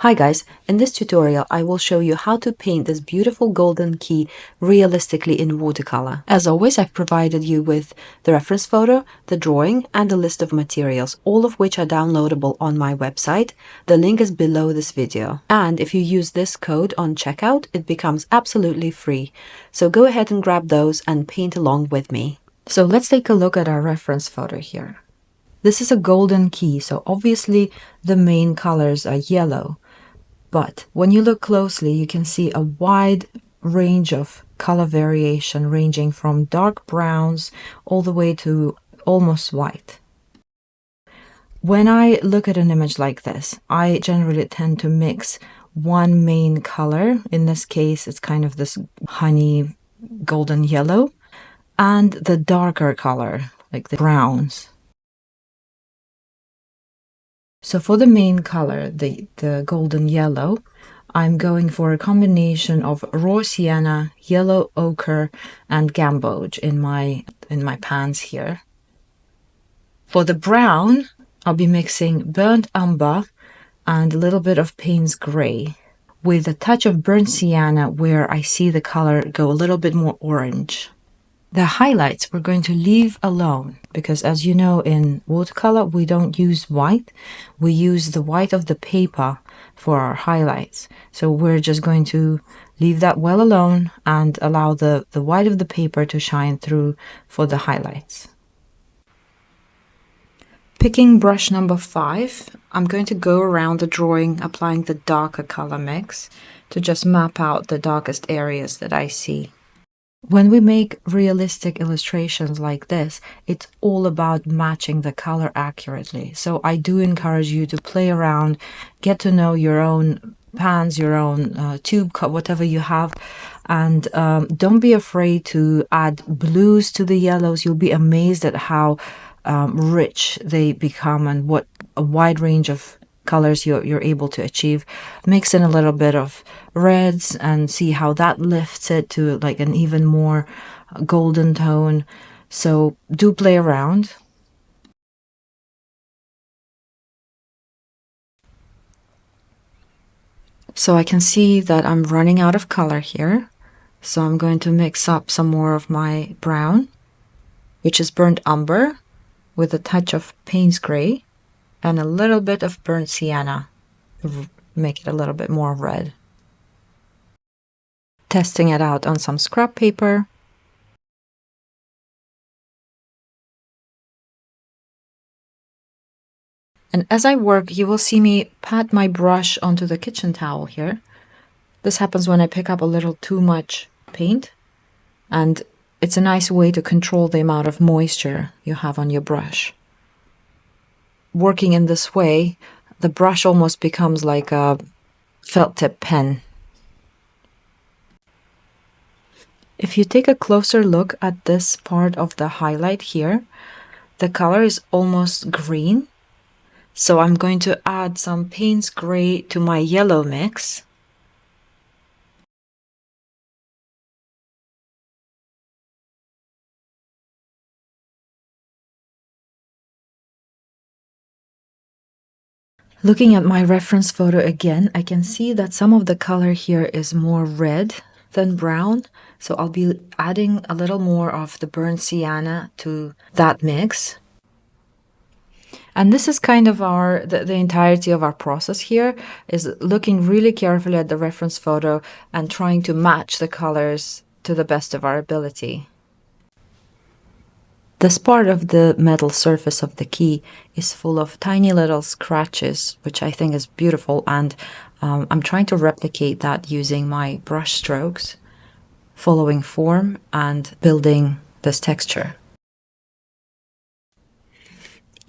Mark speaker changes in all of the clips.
Speaker 1: Hi guys, in this tutorial I will show you how to paint this beautiful golden key realistically in watercolor. As always, I've provided you with the reference photo, the drawing, and a list of materials, all of which are downloadable on my website. The link is below this video. And if you use this code on checkout, it becomes absolutely free. So go ahead and grab those and paint along with me. So let's take a look at our reference photo here. This is a golden key, so obviously the main colors are yellow. But when you look closely, you can see a wide range of color variation ranging from dark browns all the way to almost white. When I look at an image like this, I generally tend to mix one main color. In this case, it's kind of this honey golden yellow, and the darker color, like the browns. So for the main color, the golden yellow, I'm going for a combination of raw sienna, yellow ochre, and gamboge in my pans here. For the brown, I'll be mixing burnt umber and a little bit of Payne's gray with a touch of burnt sienna where I see the color go a little bit more orange. The highlights we're going to leave alone because, as you know, in watercolor we don't use white. We use the white of the paper for our highlights. So we're just going to leave that well alone and allow the white of the paper to shine through for the highlights. Picking brush number 5, I'm going to go around the drawing applying the darker color mix to just map out the darkest areas that I see. When we make realistic illustrations like this, it's all about matching the color accurately. So I do encourage you to play around, get to know your own pans, your own tube, whatever you have, and don't be afraid to add blues to the yellows. You'll be amazed at how rich they become and what a wide range of colors you're able to achieve. Mix in a little bit of reds and see how that lifts it to like an even more golden tone. So do play around. So I can see that I'm running out of color here. So I'm going to mix up some more of my brown, which is burnt umber, with a touch of Payne's gray and a little bit of burnt sienna to make it a little bit more red. Testing it out on some scrap paper. And as I work, you will see me pat my brush onto the kitchen towel here. This happens when I pick up a little too much paint, and it's a nice way to control the amount of moisture you have on your brush. Working in this way, the brush almost becomes like a felt tip pen. If you take a closer look at this part of the highlight here, the color is almost green. So I'm going to add some Payne's gray to my yellow mix. Looking at my reference photo again, I can see that some of the color here is more red than brown. So I'll be adding a little more of the burnt sienna to that mix. And this is kind of the entirety of our process here, is looking really carefully at the reference photo and trying to match the colors to the best of our ability. This part of the metal surface of the key is full of tiny little scratches, which I think is beautiful, and I'm trying to replicate that using my brush strokes, following form and building this texture.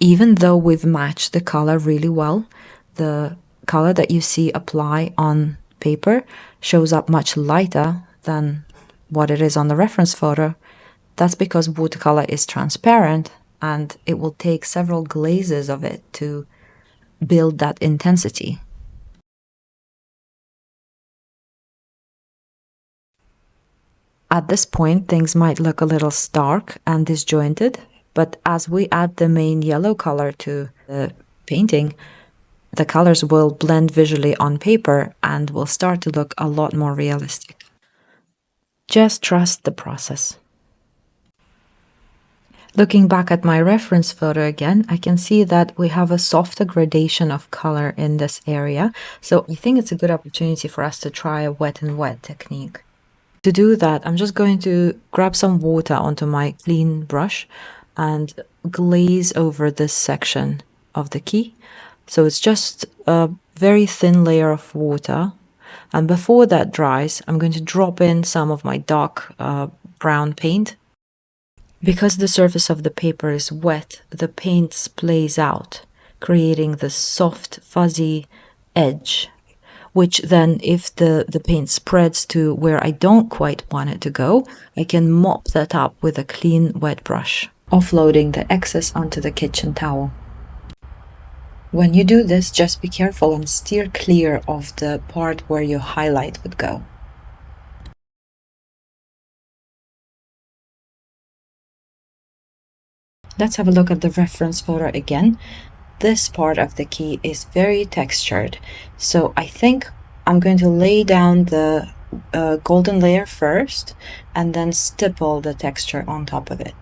Speaker 1: Even though we've matched the color really well, the color that you see apply on paper shows up much lighter than what it is on the reference photo. That's because watercolor is transparent and it will take several glazes of it to build that intensity. At this point, things might look a little stark and disjointed, but as we add the main yellow color to the painting, The colors will blend visually on paper and will start to look a lot more realistic. Just trust the process. Looking back at my reference photo again, I can see that we have a softer gradation of color in this area. So I think it's a good opportunity for us to try a wet and wet technique. To do that, I'm just going to grab some water onto my clean brush and glaze over this section of the key. So it's just a very thin layer of water. And before that dries, I'm going to drop in some of my dark brown paint. Because the surface of the paper is wet, the paint splays out, creating this soft, fuzzy edge, which then, if the paint spreads to where I don't quite want it to go, I can mop that up with a clean, wet brush, offloading the excess onto the kitchen towel. When you do this, just be careful and steer clear of the part where your highlight would go. Let's have a look at the reference photo again. This part of the key is very textured, so I think I'm going to lay down the golden layer first and then stipple the texture on top of it.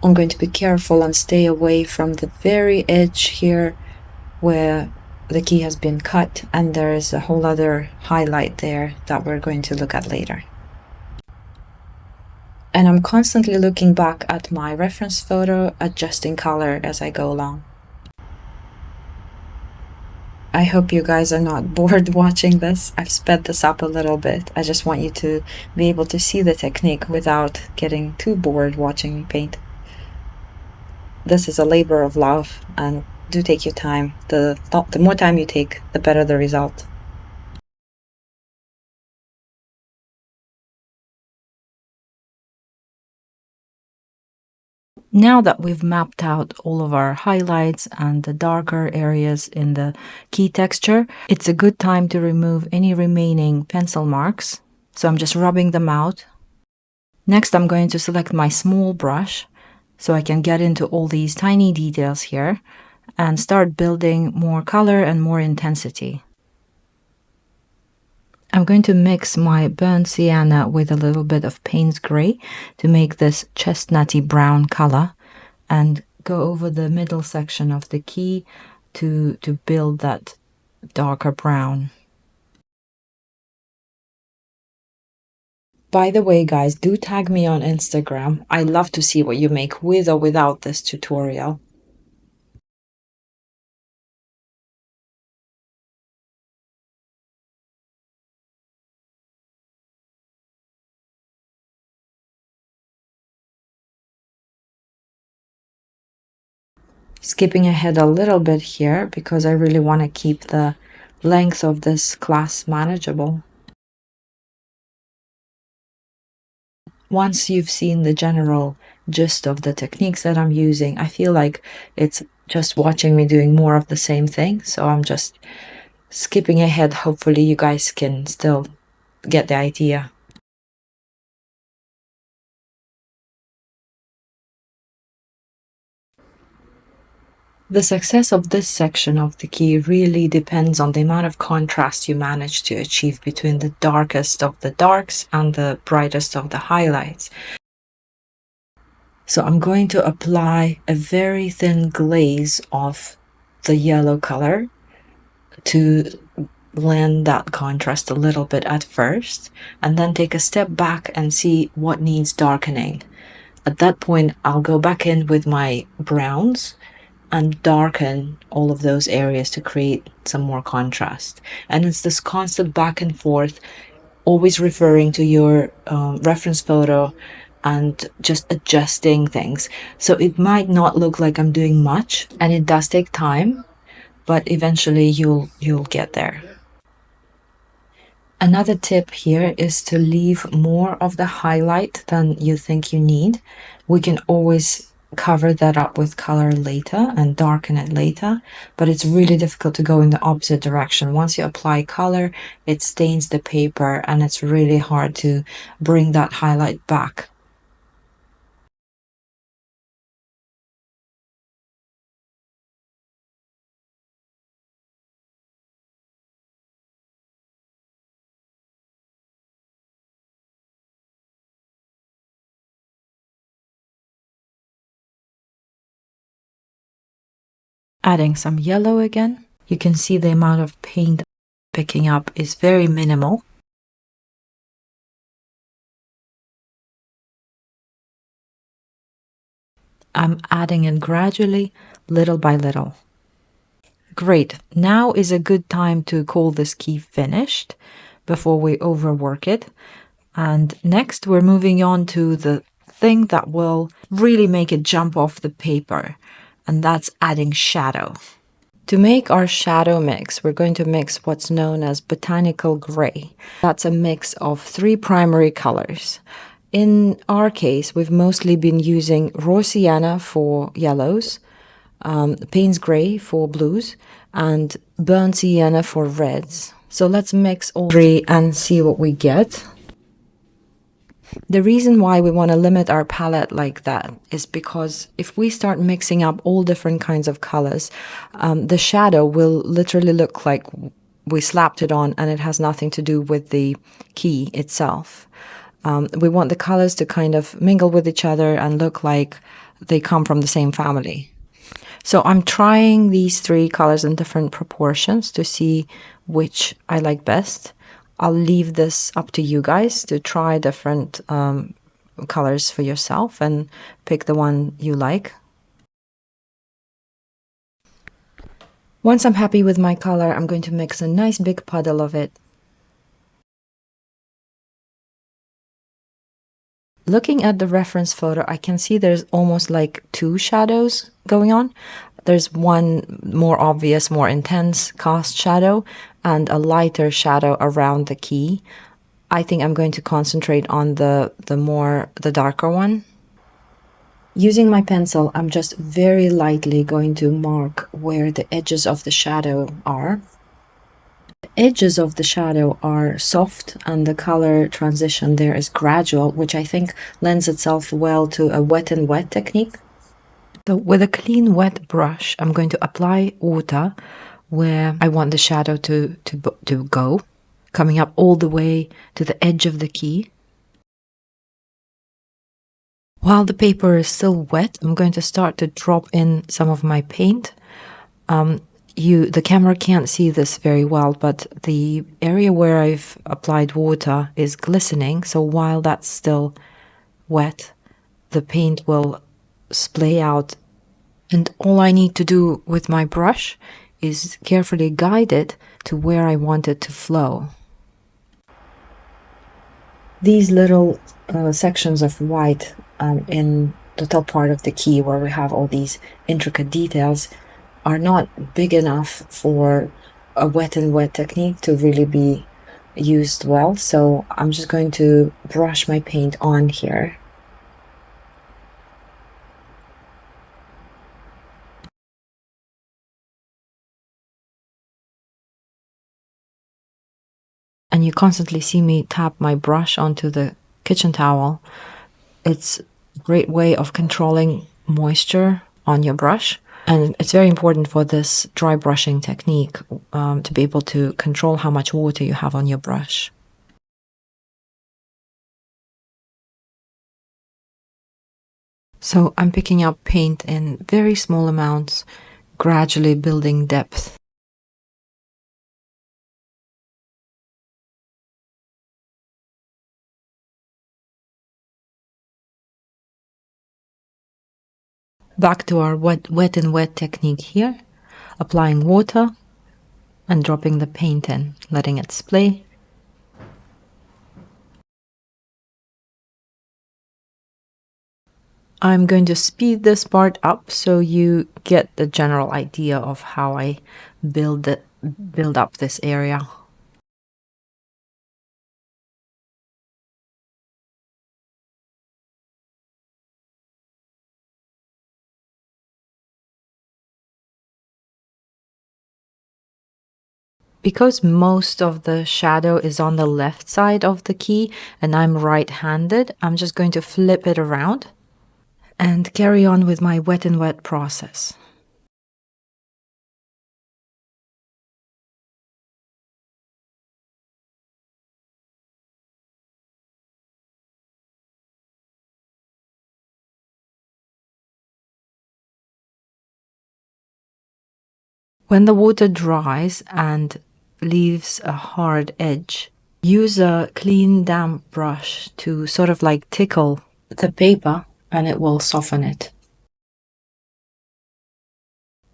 Speaker 1: I'm going to be careful and stay away from the very edge here where the key has been cut, and there is a whole other highlight there that we're going to look at later. And I'm constantly looking back at my reference photo, adjusting color as I go along. I hope you guys are not bored watching this. I've sped this up a little bit. I just want you to be able to see the technique without getting too bored watching me paint. This is a labor of love, and do take your time. The more time you take, the better the result. Now that we've mapped out all of our highlights and the darker areas in the key texture, it's a good time to remove any remaining pencil marks. So I'm just rubbing them out. Next, I'm going to select my small brush so I can get into all these tiny details here and start building more color and more intensity. I'm going to mix my burnt sienna with a little bit of Payne's Gray to make this chestnutty brown color, and go over the middle section of the key to build that darker brown. By the way, guys, do tag me on Instagram. I love to see what you make with or without this tutorial. Skipping ahead a little bit here because I really want to keep the length of this class manageable. Once you've seen the general gist of the techniques that I'm using, I feel like it's just watching me doing more of the same thing. So I'm just skipping ahead. Hopefully you guys can still get the idea. The success of this section of the key really depends on the amount of contrast you manage to achieve between the darkest of the darks and the brightest of the highlights. So I'm going to apply a very thin glaze of the yellow color to blend that contrast a little bit at first, and then take a step back and see what needs darkening. At that point, I'll go back in with my browns and darken all of those areas to create some more contrast. And it's this constant back and forth, always referring to your reference photo and just adjusting things. So it might not look like I'm doing much, and it does take time, but eventually you'll get there. Another tip here is to leave more of the highlight than you think you need. We can always cover that up with color later and darken it later, but it's really difficult to go in the opposite direction. Once you apply color, it stains the paper and it's really hard to bring that highlight back. Adding some yellow again. You can see the amount of paint picking up is very minimal. I'm adding it gradually, little by little. Great. Now is a good time to call this key finished before we overwork it. And next we're moving on to the thing that will really make it jump off the paper, and that's adding shadow. To make our shadow mix, we're going to mix what's known as botanical gray. That's a mix of 3 primary colors. In our case, we've mostly been using raw sienna for yellows, Payne's gray for blues, and burnt sienna for reds. So let's mix all 3 and see what we get. The reason why we want to limit our palette like that is because if we start mixing up all different kinds of colors, the shadow will literally look like we slapped it on and it has nothing to do with the key itself. We want the colors to kind of mingle with each other and look like they come from the same family. So I'm trying these 3 colors in different proportions to see which I like best. I'll leave this up to you guys to try different colors for yourself and pick the one you like. Once I'm happy with my color, I'm going to mix a nice big puddle of it. Looking at the reference photo, I can see there's almost like 2 shadows going on. There's one more obvious, more intense cast shadow and a lighter shadow around the key. I think I'm going to concentrate on the darker one. Using my pencil, I'm just very lightly going to mark where the edges of the shadow are. The edges of the shadow are soft and the color transition there is gradual, which I think lends itself well to a wet and wet technique. So with a clean wet brush, I'm going to apply water where I want the shadow to go, coming up all the way to the edge of the key. While the paper is still wet, I'm going to start to drop in some of my paint. The camera can't see this very well, but the area where I've applied water is glistening. So while that's still wet, the paint will splay out. And all I need to do with my brush is carefully guide it to where I want it to flow. These little sections of white in the top part of the key where we have all these intricate details are not big enough for a wet and wet technique to really be used well. So I'm just going to brush my paint on here. And you constantly see me tap my brush onto the kitchen towel. It's a great way of controlling moisture on your brush. And it's very important for this dry brushing technique to be able to control how much water you have on your brush. So I'm picking up paint in very small amounts, gradually building depth. Back to our wet and wet technique here, applying water and dropping the paint in, letting it splay. I'm going to speed this part up so you get the general idea of how I build up this area. Because most of the shadow is on the left side of the key and I'm right-handed, I'm just going to flip it around and carry on with my wet and wet process. When the water dries and leaves a hard edge, use a clean damp brush to sort of like tickle the paper and it will soften it.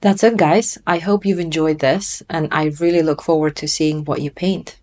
Speaker 1: That's it, guys. I hope you've enjoyed this and I really look forward to seeing what you paint.